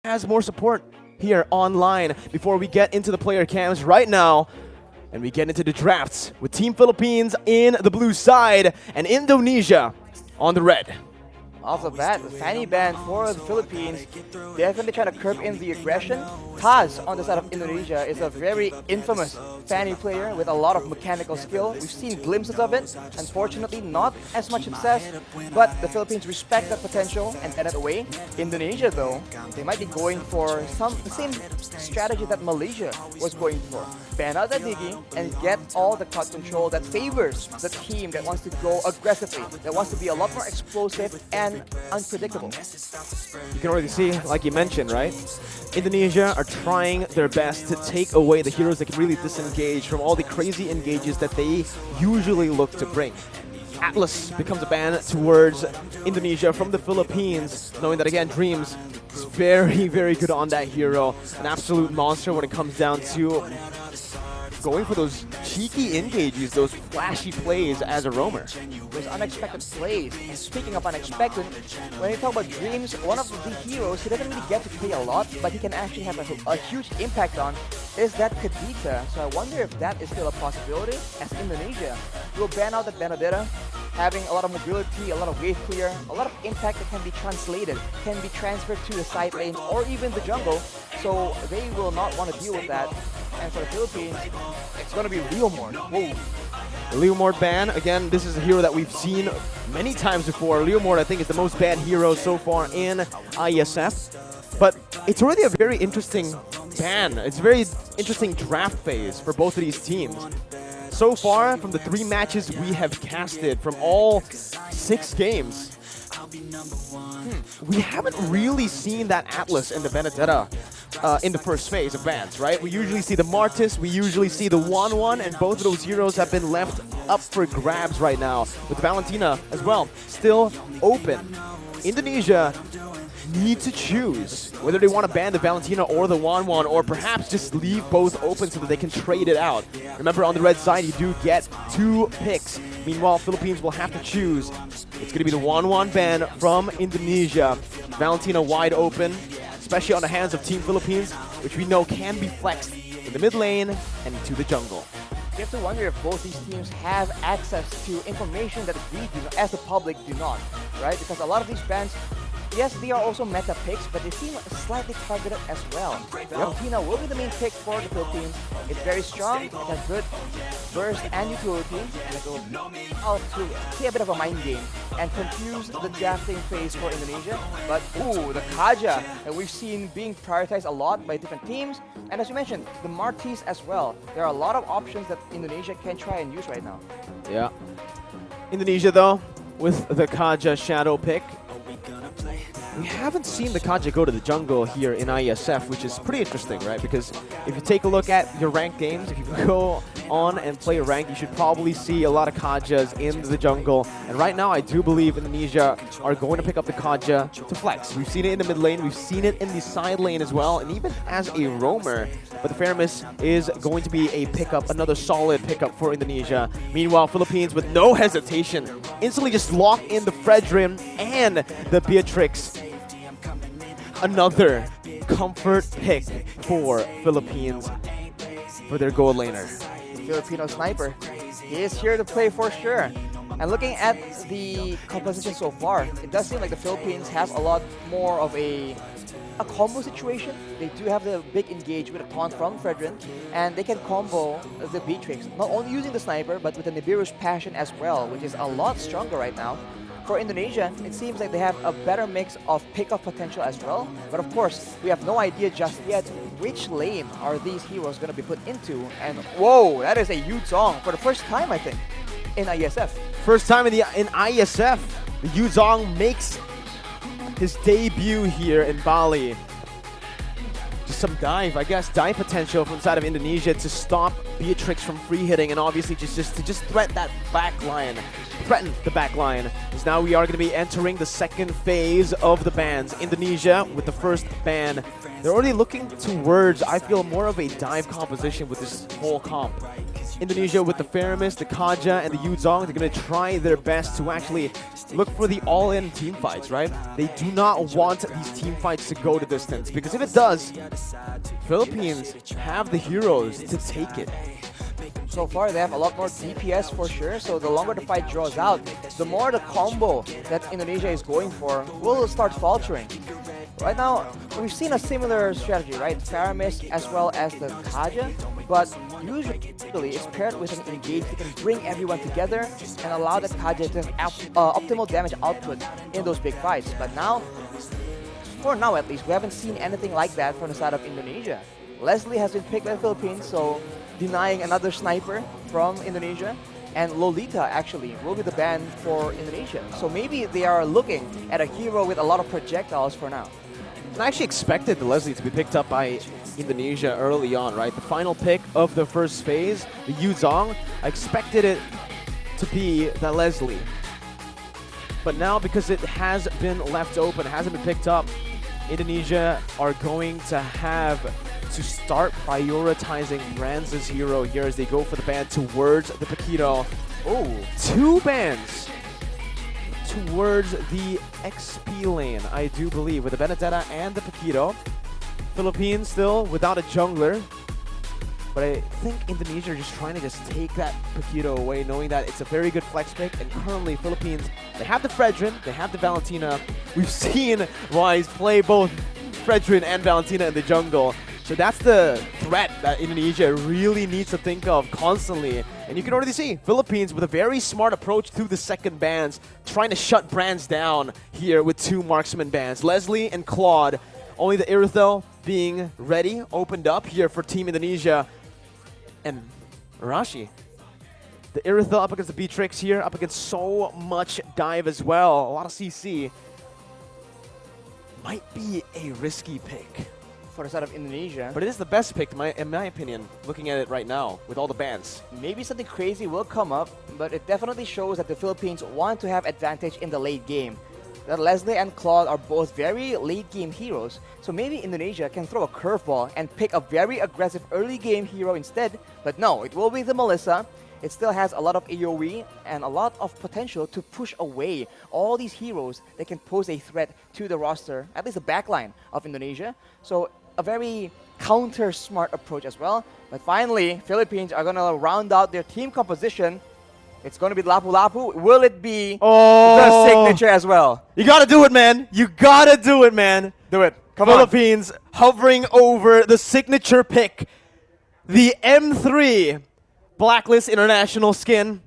has more support here online before we get into the player cams right now. And we get into the drafts with Team Philippines in the blue side and Indonesia on the red. Off the bat, the fanny ban for the Philippines, definitely trying to curb in the aggression. Taz on the side of Indonesia is a very infamous fanny player with a lot of mechanical skill. We've seen glimpses of it. Unfortunately, not as much success, but the Philippines respect that potential and get it away. Indonesia, though, they might be going for the same strategy that Malaysia was going for. Ban out the Digi and get all the cut control that favors the team that wants to go aggressively, that wants to be a lot more explosive and unpredictable. You can already see, like you mentioned, right? Indonesia are trying their best to take away the heroes that can really disengage from all the crazy engages that they usually look to bring. Atlas becomes a ban towards Indonesia from the Philippines, knowing that, again, Dreams is very, very good on that hero. An absolute monster when it comes down to going for those cheeky engages, those flashy plays as a roamer. Those unexpected plays. And speaking of unexpected, when you talk about Dreams, one of the heroes he doesn't really get to play a lot, but he can actually have a huge impact on, is that Kadita. So I wonder if that is still a possibility, as Indonesia will ban out the Benedetta, having a lot of mobility, a lot of wave clear, a lot of impact that can be translated, can be transferred to the side lanes or even the jungle, so they will not want to deal with that. And for the Philippines, it's going to be Leomord. Whoa. Leomord ban, again, this is a hero that we've seen many times before. Leomord, I think, is the most banned hero so far in Iesf. But it's already a very interesting ban. It's a very interesting draft phase for both of these teams. So far, from the 3 matches we have casted from all 6 games, we haven't really seen that Atlas and the Benedetta in the first phase of bans, right? We usually see the Martis, we usually see the 1-1, and both of those heroes have been left up for grabs right now, with Valentina as well still open. Indonesia need to choose whether they want to ban the Valentina or the 1-1, or perhaps just leave both open so that they can trade it out. Remember, on the red side, you do get 2 picks. Meanwhile, Philippines will have to choose. It's going to be the 1-1 ban from Indonesia. Valentina wide open, especially on the hands of Team Philippines, which we know can be flexed in the mid lane and into the jungle. You have to wonder if both these teams have access to information that we do not, as the public do not, right? Because a lot of these bans, yes, they are also meta picks, but they seem slightly targeted as well. Valentina will be the main pick for the Philippines. It's very strong, it has good burst and utility. So I'll see a bit of a mind game and confuse the drafting phase for Indonesia. But ooh, the Kaja that we've seen being prioritized a lot by different teams. And as you mentioned, the Martis as well. There are a lot of options that Indonesia can try and use right now. Yeah. Indonesia, though, with the Kaja shadow pick. We haven't seen the Kaja go to the jungle here in Iesf, which is pretty interesting, right? Because if you take a look at your ranked games, if you go on and play a rank, you should probably see a lot of Kajas in the jungle. And right now, I do believe Indonesia are going to pick up the Kaja to flex. We've seen it in the mid lane, we've seen it in the side lane as well, and even as a roamer. But the Fairness is going to be a pickup, another solid pickup for Indonesia. Meanwhile, Philippines, with no hesitation, instantly just lock in the Fredrin and the Beatrix. Another comfort pick for Philippines for their gold laner. Filipino sniper. He is here to play for sure. And looking at the composition so far, it does seem like the Philippines have a lot more of a combo situation. They do have the big engage with a taunt from Fredrin, and they can combo the Beatrix, not only using the sniper, but with the Nibiru's Passion as well, which is a lot stronger right now. For Indonesia, it seems like they have a better mix of pick-up potential as well. But of course, we have no idea just yet which lane are these heroes going to be put into. And whoa, that is a huge song for the first time, I think, in Iesf. First time in Iesf, the Yuzong makes his debut here in Bali. Just some dive, I guess, dive potential from the side of Indonesia to stop Beatrix from free hitting, and obviously just to threaten that back line. Threaten the back line. Because now we are going to be entering the second phase of the bans. Indonesia with the first ban. They're already looking towards, I feel, more of a dive composition with this whole comp. Indonesia with the Faramis, the Kaja, and the Yuzong, they're going to try their best to actually look for the all-in team fights, right? They do not want these team fights to go to distance, because if it does, Philippines have the heroes to take it. So far, they have a lot more DPS for sure, so the longer the fight draws out, the more the combo that Indonesia is going for will start faltering. Right now, we've seen a similar strategy, right? Faramis as well as the Kaja, but usually it's paired with an engage that can bring everyone together and allow the Kaja to have optimal damage output in those big fights. But now, for now at least, we haven't seen anything like that from the side of Indonesia. Leslie has been picked by the Philippines, so denying another sniper from Indonesia. And Lolita actually will be the ban for Indonesia. So maybe they are looking at a hero with a lot of projectiles for now. I actually expected the Leslie to be picked up by Indonesia early on, right? The final pick of the first phase, the Yuzong, I expected it to be the Leslie. But now, because it has been left open, hasn't been picked up, Indonesia are going to have to start prioritizing Brand's hero here as they go for the ban towards the Paquito. Oh, 2 bans towards the XP lane, I do believe, with the Benedetta and the Paquito. Philippines still without a jungler, but I think Indonesia are just trying to just take that Paquito away, knowing that it's a very good flex pick, and currently Philippines, they have the Fredrin, they have the Valentina. We've seen Wise play both Fredrin and Valentina in the jungle. So that's the threat that Indonesia really needs to think of constantly. And you can already see Philippines with a very smart approach to the second bans, trying to shut Brands down here with 2 marksman bans. Leslie and Claude, only the Irithel being ready, opened up here for Team Indonesia. And Arashi, the Irithel up against the Beatrix here, up against so much dive as well. A lot of CC. Might be a risky pick For the side of Indonesia. but it is the best pick, in my opinion, looking at it right now, with all the bans. Maybe something crazy will come up, but it definitely shows that the Philippines want to have advantage in the late game. That Leslie and Claude are both very late game heroes, so maybe Indonesia can throw a curveball and pick a very aggressive early game hero instead. But no, it will be the Melissa. It still has a lot of AoE and a lot of potential to push away all these heroes that can pose a threat to the roster, at least the backline of Indonesia. So a very counter-smart approach as well. But finally, Philippines are going to round out their team composition. It's going to be Lapu Lapu. Will it be the signature as well? You got to do it, man. You got to do it, man. Do it. Come Philippines hovering over the signature pick. The M3 Blacklist International skin.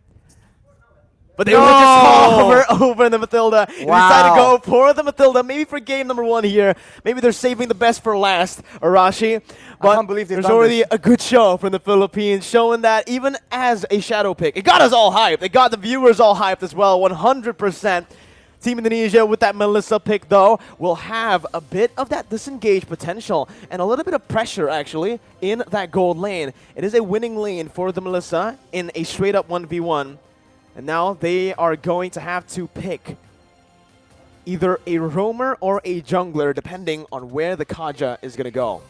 But they would just hover over the Matilda. And decided to go for the Matilda, maybe for game number 1 here. Maybe they're saving the best for last, Arashi. But I can't believe they've there's done already this. a good show from the Philippines, showing that even as a shadow pick, it got us all hyped. It got the viewers all hyped as well, 100%. Team Indonesia with that Melissa pick, though, will have a bit of that disengage potential and a little bit of pressure, actually, in that gold lane. It is a winning lane for the Melissa in a straight-up 1v1. And now they are going to have to pick either a roamer or a jungler, depending on where the Kaja is going to go.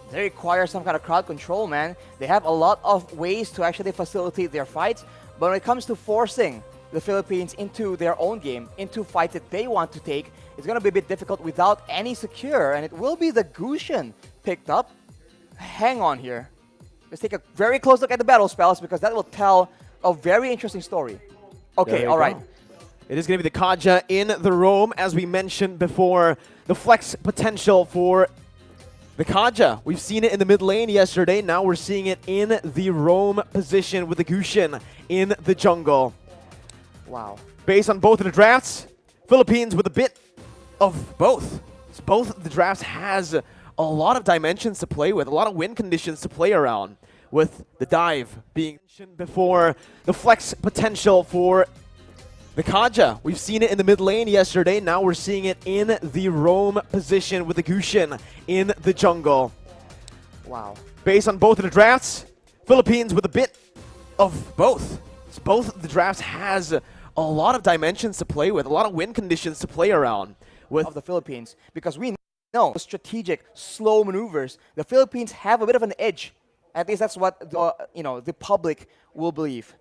They require some kind of crowd control, man. They have a lot of ways to actually facilitate their fights, but when it comes to forcing the Philippines into their own game, into fights that they want to take, it's going to be a bit difficult without any secure, and it will be the Gusion picked up. Hang on here. Let's take a very close look at the battle spells, because that will tell a very interesting story. Okay, all right. It is going to be the Kaja in the roam, as we mentioned before. The flex potential for the Kaja. We've seen it in the mid lane yesterday. Now we're seeing it in the roam position with the Gusion in the jungle. Wow. Based on both of the drafts, Philippines with a bit of both. Both of the drafts has a lot of dimensions to play with, a lot of win conditions to play around, with the dive being mentioned before. The flex potential for the Kaja. We've seen it in the mid lane yesterday. Now we're seeing it in the roam position with the Gusion in the jungle. Wow. Based on both of the drafts, Philippines with a bit of both. Both of the drafts has a lot of dimensions to play with, a lot of win conditions to play around with Of the Philippines, because we know strategic, slow maneuvers. The Philippines have a bit of an edge At least that's what the public will believe.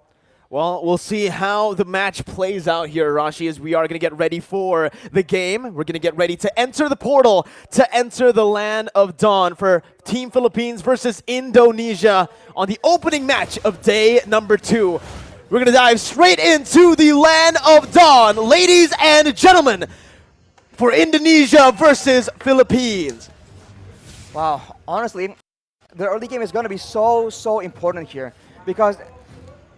Well, we'll see how the match plays out here, Rashi, as we are going to get ready for the game. We're going to get ready to enter the portal, to enter the land of dawn for Team Philippines versus Indonesia on the opening match of day number 2. We're going to dive straight into the land of dawn, ladies and gentlemen, for Indonesia versus Philippines. Wow, honestly, the early game is going to be so important here because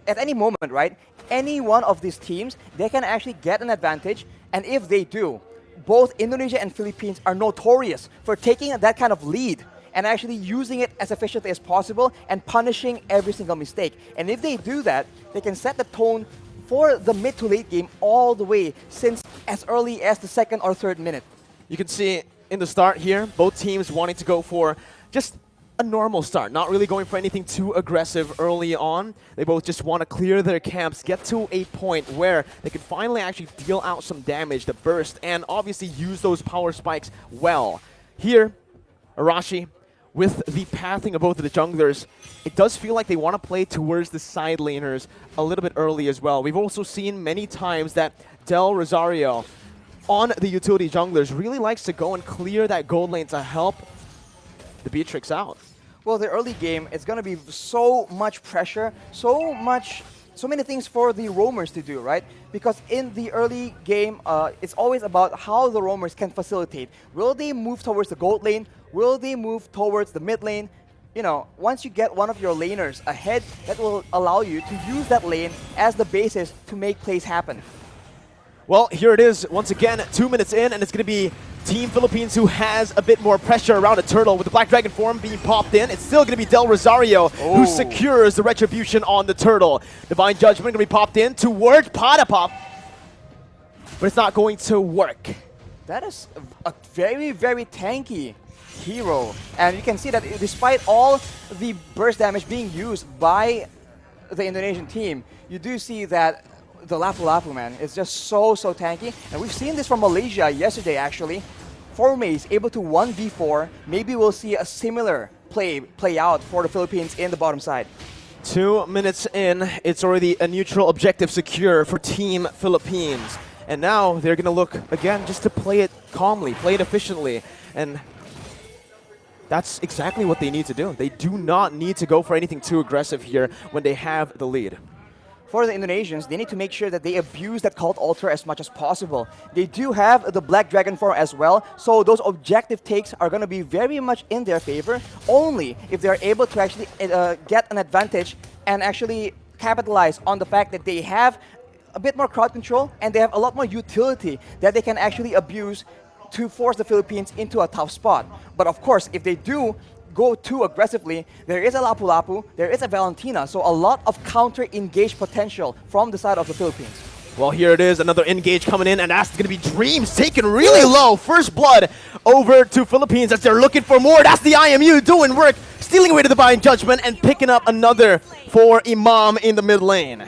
at any moment, right, any one of these teams, they can actually get an advantage, and if they do, both Indonesia and Philippines are notorious for taking that kind of lead and actually using it as efficiently as possible and punishing every single mistake. And if they do that, they can set the tone for the mid to late game all the way since as early as the 2nd or 3rd minute. You can see in the start here, both teams wanting to go for just a normal start, not really going for anything too aggressive early on. They both just want to clear their camps, get to a point where they can finally actually deal out some damage, the burst, and obviously use those power spikes well. Here, Arashi, with the pathing of both of the junglers, it does feel like they want to play towards the side laners a little bit early as well. We've also seen many times that Del Rosario on the utility junglers really likes to go and clear that gold lane to help the Beatrix out. Well, the early game, it's going to be so much pressure, so many things for the roamers to do, right? Because in the early game, it's always about how the roamers can facilitate. Will they move towards the gold lane? Will they move towards the mid lane? You know, once you get one of your laners ahead, that will allow you to use that lane as the basis to make plays happen. Well, here it is once again, 2 minutes in, and it's going to be Team Philippines who has a bit more pressure around a turtle with the Black Dragon form being popped in. It's still going to be Del Rosario who secures the retribution on the turtle. Divine Judgment going to be popped in towards Patapop, but it's not going to work. That is a very tanky hero, and you can see that despite all the burst damage being used by the Indonesian team, you do see that the Lapu Lapu, man, is just so tanky. And we've seen this from Malaysia yesterday, actually. Forme is able to 1v4. Maybe we'll see a similar play out for the Philippines in the bottom side. 2 minutes in, it's already a neutral objective secure for Team Philippines. And now they're going to look, again, just to play it calmly, play it efficiently. And that's exactly what they need to do. They do not need to go for anything too aggressive here when they have the lead. For the Indonesians, they need to make sure that they abuse that Cult Altar as much as possible. They do have the Black Dragon form as well, so those objective takes are going to be very much in their favor, only if they're able to actually get an advantage and actually capitalize on the fact that they have a bit more crowd control and they have a lot more utility that they can actually abuse to force the Philippines into a tough spot. But of course, if they do go too aggressively, there is a Lapu Lapu, there is a Valentina, so a lot of counter-engage potential from the side of the Philippines. Well, here it is, another engage coming in, and that's going to be Dreams taken really low. First blood over to Philippines as they're looking for more. That's the IMU doing work, stealing away to the Divine Judgment and picking up another for Imam in the mid lane.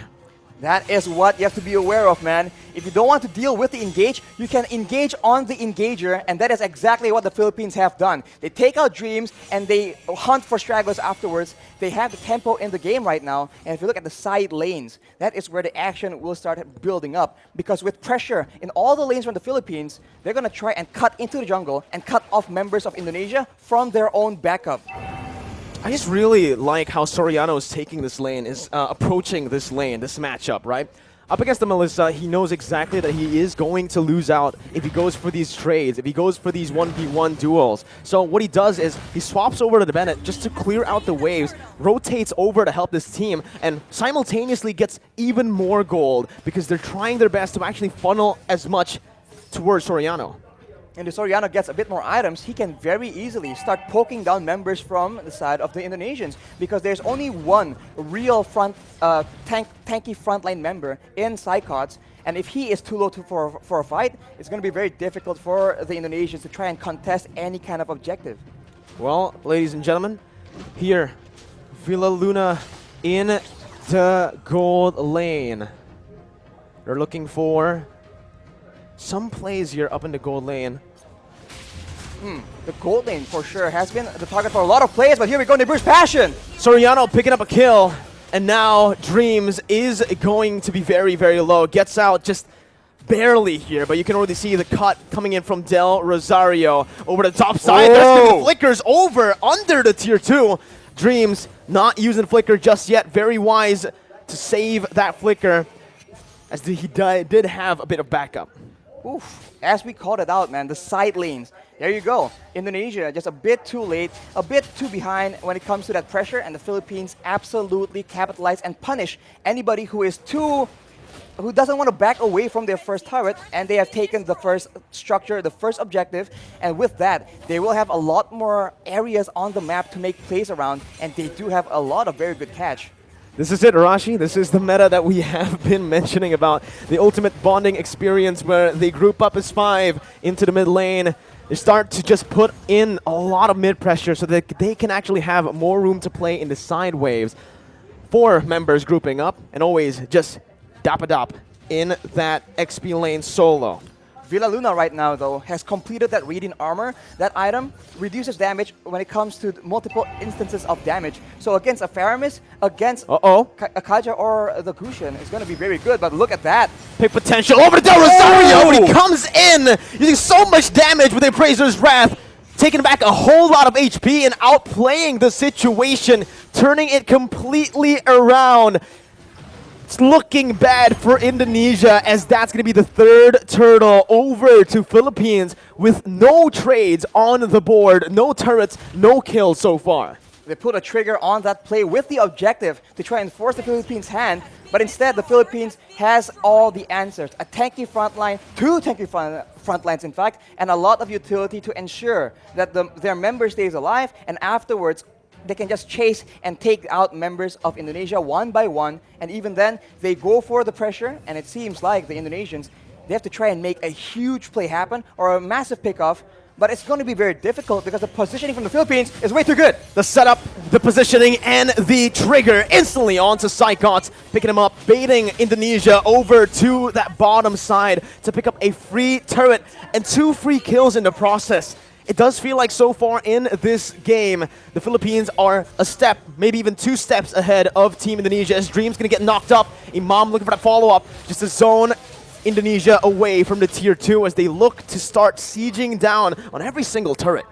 That is what you have to be aware of, man. If you don't want to deal with the engage, you can engage on the engager, and that is exactly what the Philippines have done. They take out Dreams, and they hunt for stragglers afterwards. They have the tempo in the game right now, and if you look at the side lanes, that is where the action will start building up. Because with pressure in all the lanes from the Philippines, they're going to try and cut into the jungle and cut off members of Indonesia from their own backup. I just really like how Soriano is taking this lane, is approaching this lane, this matchup, right? Up against the Melissa, he knows exactly that he is going to lose out if he goes for these trades, if he goes for these 1v1 duels. So what he does is he swaps over to the Bennett just to clear out the waves, rotates over to help this team, and simultaneously gets even more gold because they're trying their best to actually funnel as much towards Soriano. And if Soriano gets a bit more items, he can very easily start poking down members from the side of the Indonesians because there's only one real tanky frontline member in Psychots, and if he is too low for a fight, it's going to be very difficult for the Indonesians to try and contest any kind of objective. Well, ladies and gentlemen, here, Villa Luna in the gold lane. They're looking for some plays here up in the gold lane. The gold lane, for sure, has been the target for a lot of players, but here we go, they burst passion! Soriano picking up a kill, and now Dreams is going to be very, very low. Gets out just barely here, but you can already see the cut coming in from Del Rosario over the top side. There's the flickers over under the tier 2. Dreams not using flicker just yet. Very wise to save that flicker, as he did have a bit of backup. Oof, as we called it out, man, the side lanes. There you go. Indonesia just a bit too late, a bit too behind when it comes to that pressure, and the Philippines absolutely capitalize and punish anybody who doesn't want to back away from their first turret, and they have taken the first structure, the first objective, and with that, they will have a lot more areas on the map to make plays around, and they do have a lot of very good catch. This is it, Arashi. This is the meta that we have been mentioning about. The ultimate bonding experience where they group up as 5 into the mid lane. They start to just put in a lot of mid pressure so that they can actually have more room to play in the side waves. 4 members grouping up and always just dap-a-dap in that XP lane solo. Villa Luna right now, though, has completed that Radiant Armor. That item reduces damage when it comes to multiple instances of damage. So against a Faramis, against a Kaja or the Gusion, it's going to be very good. But look at that. Pick potential over to Del Rosario, but he comes in using so much damage with Appraiser's Wrath, taking back a whole lot of HP and outplaying the situation, turning it completely around. It's looking bad for Indonesia, as that's going to be the 3rd turtle over to Philippines with no trades on the board, no turrets, no kills so far. They put a trigger on that play with the objective to try and force the Philippines' hand, but instead the Philippines has all the answers. A tanky front line, 2 tanky front lines in fact, and a lot of utility to ensure that their member stays alive, and afterwards they can just chase and take out members of Indonesia one by one, and even then, they go for the pressure, and it seems like the Indonesians, they have to try and make a huge play happen, or a massive pickoff, but it's going to be very difficult because the positioning from the Philippines is way too good. The setup, the positioning, and the trigger instantly onto Psychots, picking him up, baiting Indonesia over to that bottom side to pick up a free turret and 2 free kills in the process. It does feel like so far in this game, the Philippines are a step, maybe even 2 steps ahead of Team Indonesia, as Dream's going to get knocked up. Imam looking for that follow-up, just to zone Indonesia away from the tier 2 as they look to start sieging down on every single turret.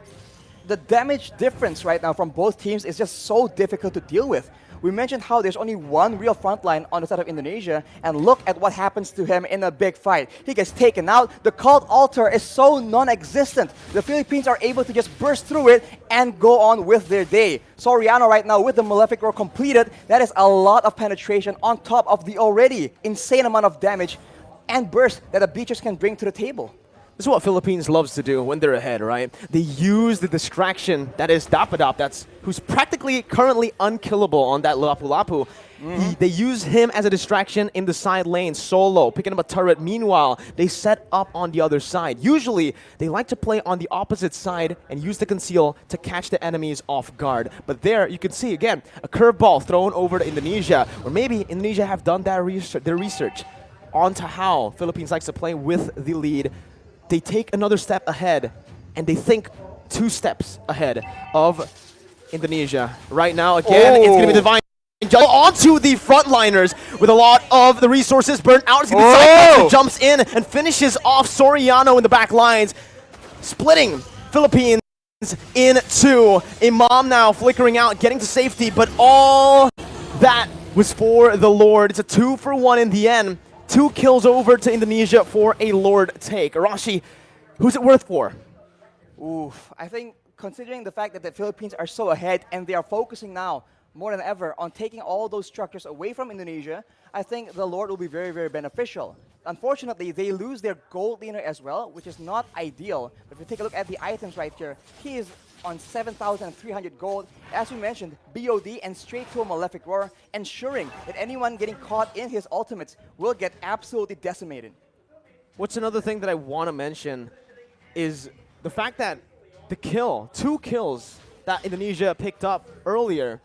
The damage difference right now from both teams is just so difficult to deal with. We mentioned how there's only one real frontline on the side of Indonesia, and look at what happens to him in a big fight. He gets taken out. The cult altar is so non-existent. The Philippines are able to just burst through it and go on with their day. Soriano right now with the Malefic Roar completed. That is a lot of penetration on top of the already insane amount of damage and burst that the Beaches can bring to the table. This is what Philippines loves to do when they're ahead, right? They use the distraction that is Dapadap, who's practically currently unkillable on that Lapu-Lapu. They use him as a distraction in the side lane, solo, picking up a turret. Meanwhile, they set up on the other side. Usually, they like to play on the opposite side and use the conceal to catch the enemies off guard. But there, you can see, again, a curveball thrown over to Indonesia, or maybe Indonesia have done their research onto how Philippines likes to play with the lead. They take another step ahead, and they think 2 steps ahead of Indonesia. Right now, again, it's going to be Divine Jump onto the frontliners with a lot of the resources burnt out. It's going to be Cyclops who jumps in and finishes off Soriano in the back lines, splitting Philippines in 2. Imam now flickering out, getting to safety, but all that was for the Lord. It's a 2-for-1 in the end. 2 kills over to Indonesia for a Lord take. Arashi, who's it worth for? Oof, I think considering the fact that the Philippines are so ahead and they are focusing now more than ever on taking all those structures away from Indonesia, I think the Lord will be very, very beneficial. Unfortunately, they lose their gold leaner as well, which is not ideal. But if you take a look at the items right here, he is on 7,300 gold. As we mentioned, BOD and straight to a Malefic Roar, ensuring that anyone getting caught in his ultimates will get absolutely decimated. What's another thing that I want to mention is the fact that the 2 kills that Indonesia picked up earlier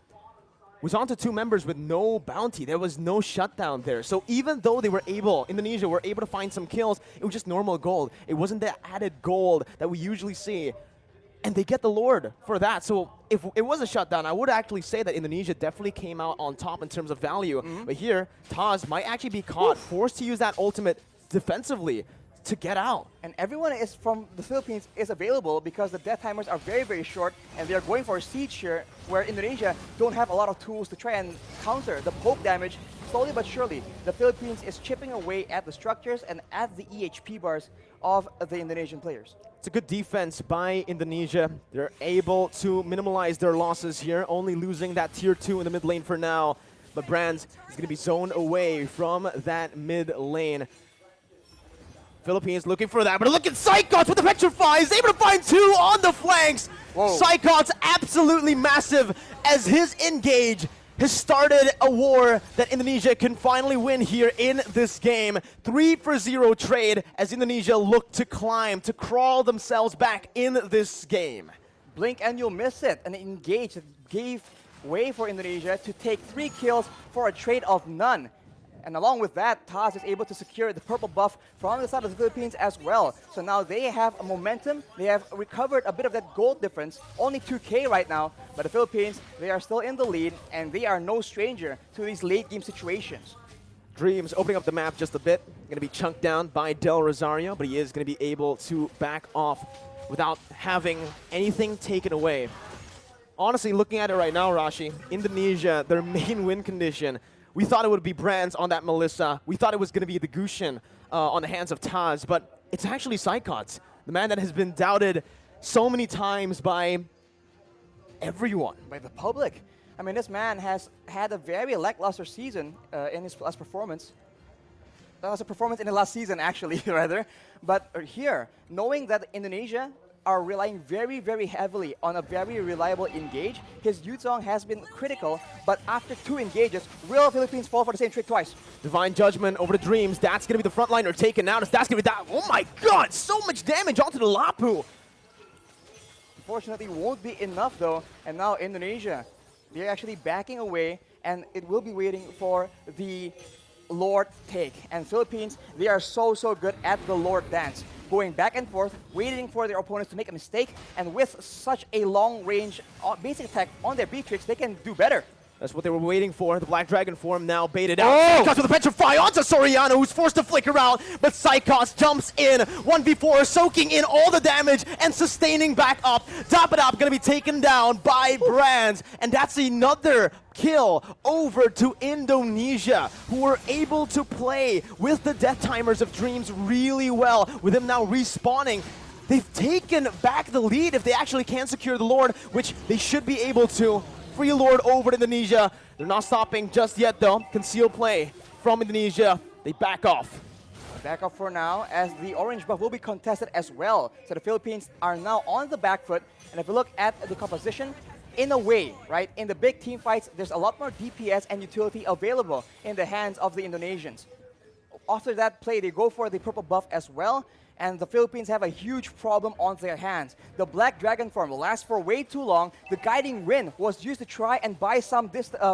was onto 2 members with no bounty. There was no shutdown there. So even though Indonesia were able to find some kills, it was just normal gold. It wasn't the added gold that we usually see and they get the Lord for that. So if it was a shutdown, I would actually say that Indonesia definitely came out on top in terms of value. But here, Taz might actually be caught, forced to use that ultimate defensively to get out. And everyone is from the Philippines is available because the death timers are very, very short, and they're going for a siege here where Indonesia don't have a lot of tools to try and counter the poke damage. Slowly but surely, the Philippines is chipping away at the structures and at the EHP bars of the Indonesian players. It's a good defense by Indonesia. They're able to minimize their losses here, only losing that tier 2 in the mid lane for now. But Brands is going to be zoned away from that mid lane. Philippines looking for that, but look at Psychots with the Petrify. He's able to find 2 on the flanks. Psychots absolutely massive as his engage has started a war that Indonesia can finally win here in this game. 3-for-0 trade as Indonesia look to climb, to crawl themselves back in this game. Blink and you'll miss it. An engage that gave way for Indonesia to take 3 kills for a trade of none. And along with that, Taz is able to secure the purple buff from the side of the Philippines as well. So now they have a momentum. They have recovered a bit of that gold difference. Only 2K right now, but the Philippines, they are still in the lead, and they are no stranger to these late game situations. Dreams opening up the map just a bit. Going to be chunked down by Del Rosario, but he is going to be able to back off without having anything taken away. Honestly, looking at it right now, Rashi, Indonesia, their main win condition, we thought it would be Brands on that Melissa. We thought it was going to be the Gushin on the hands of Taz, but it's actually Psychots, the man that has been doubted so many times by everyone. By the public. I mean, this man has had a very lackluster season in his last performance. That was a performance in the last season, actually, rather. But here, knowing that Indonesia are relying very, very heavily on a very reliable engage. His Yuzong has been critical, but after 2 engages, will Philippines fall for the same trick twice? Divine Judgment over the Dreams. That's going to be the frontliner taken out. That's going to be that. Oh my god, so much damage onto the Lapu. Unfortunately, won't be enough though. And now Indonesia, they're actually backing away, and it will be waiting for the Lord take. And Philippines, they are so good at the Lord dance. Going back and forth, waiting for their opponents to make a mistake, and with such a long-range basic attack on their B-Tricks, they can do better. That's what they were waiting for. The Black Dragon form now baited out. Psychots with a Petrify onto Soriano, who's forced to flicker out, but Psychots jumps in. 1v4, soaking in all the damage and sustaining back up. Top it up, gonna be taken down by Brands, and that's another kill over to Indonesia, who were able to play with the death timers of Dreams really well. With him now respawning, they've taken back the lead if they actually can secure the Lord, which they should be able to. Free Lord over to Indonesia. They're not stopping just yet though. Conceal play from Indonesia. They back off. Back off for now, as the orange buff will be contested as well. So the Philippines are now on the back foot. And if you look at the composition, in a way, right, in the big team fights, there's a lot more DPS and utility available in the hands of the Indonesians. After that play, they go for the purple buff as well. And the Philippines have a huge problem on their hands. The Black Dragon form lasts for way too long. The Guiding Wind was used to try and buy some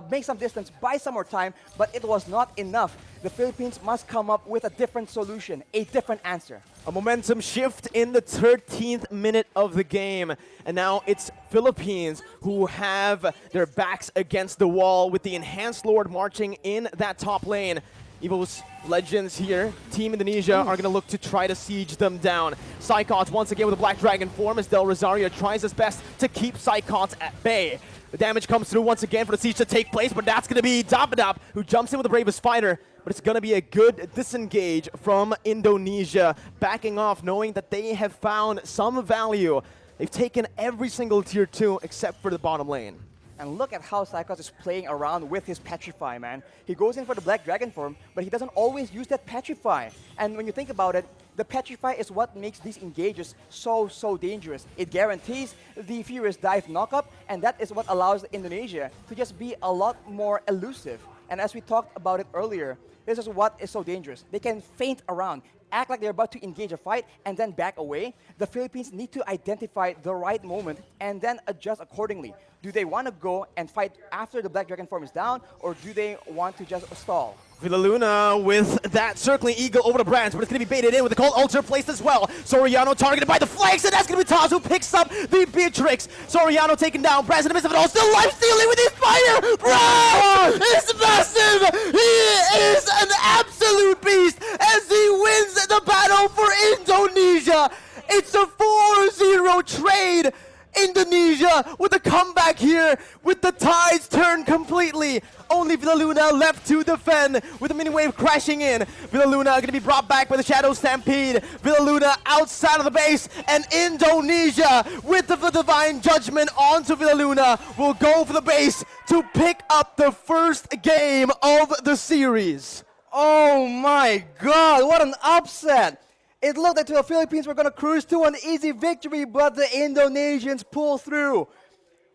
make some distance, buy some more time, but it was not enough. The Philippines must come up with a different solution, a different answer. A momentum shift in the 13th minute of the game. And now it's Philippines who have their backs against the wall with the Enhanced Lord marching in that top lane. Evil's Legends here, Team Indonesia, are going to look to try to siege them down. Psychots once again with a Black Dragon form as Del Rosario tries his best to keep Psychots at bay. The damage comes through once again for the siege to take place, but that's going to be Dapadap who jumps in with the bravest fighter. But it's going to be a good disengage from Indonesia, backing off knowing that they have found some value. They've taken every single tier 2 except for the bottom lane. And look at how Psychots is playing around with his Petrify, man. He goes in for the Black Dragon form, but he doesn't always use that Petrify. And when you think about it, the Petrify is what makes these engages so dangerous. It guarantees the Furious Dive knockup, and that is what allows Indonesia to just be a lot more elusive. And as we talked about it earlier, this is what is so dangerous. They can feint around. act like they're about to engage a fight and then back away. The Philippines need to identify the right moment and then adjust accordingly. Do they want to go and fight after the Black Dragon form is down, or do they want to just stall? Villaluna with that circling eagle over the branch, but it's going to be baited in with the cold ultra placed as well. Soriano targeted by the flanks, and that's going to be Taz who picks up the Beatrix. Soriano taken down, Brands in the midst of it all, still life stealing with his fire! Bro! It's massive! He is an absolute beast as he wins the battle for Indonesia! It's a 4-0 trade! Indonesia with a comeback here with the tides turned completely. Only Villaluna left to defend with the mini wave crashing in. Villaluna going to be brought back by the Shadow Stampede. Villaluna outside of the base, and Indonesia with the Divine Judgment onto Villaluna will go for the base to pick up the first game of the series. Oh my god, what an upset! It looked like the Philippines were going to cruise to an easy victory, but the Indonesians pull through.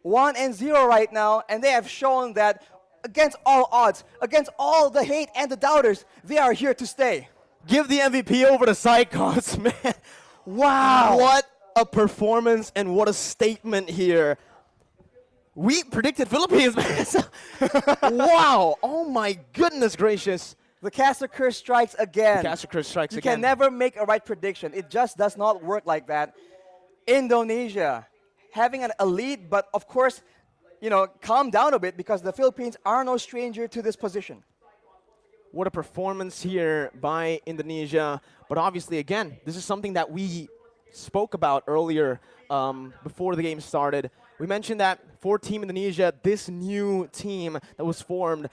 1-0 right now, and they have shown that against all odds, against all the hate and the doubters, they are here to stay. Give the MVP over to Psychos, man. Wow. What a performance and what a statement here. We predicted Philippines, man. Wow. Oh my goodness gracious. The caster curse strikes again. The caster curse strikes you again. You can never make a right prediction. It just does not work like that. Indonesia having a lead, but of course, you know, calm down a bit because the Philippines are no stranger to this position. What a performance here by Indonesia. But obviously, again, this is something that we spoke about earlier before the game started. We mentioned that for Team Indonesia, this new team that was formed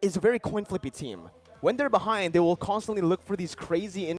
is a very coin-flippy team. When they're behind, they will constantly look for these crazy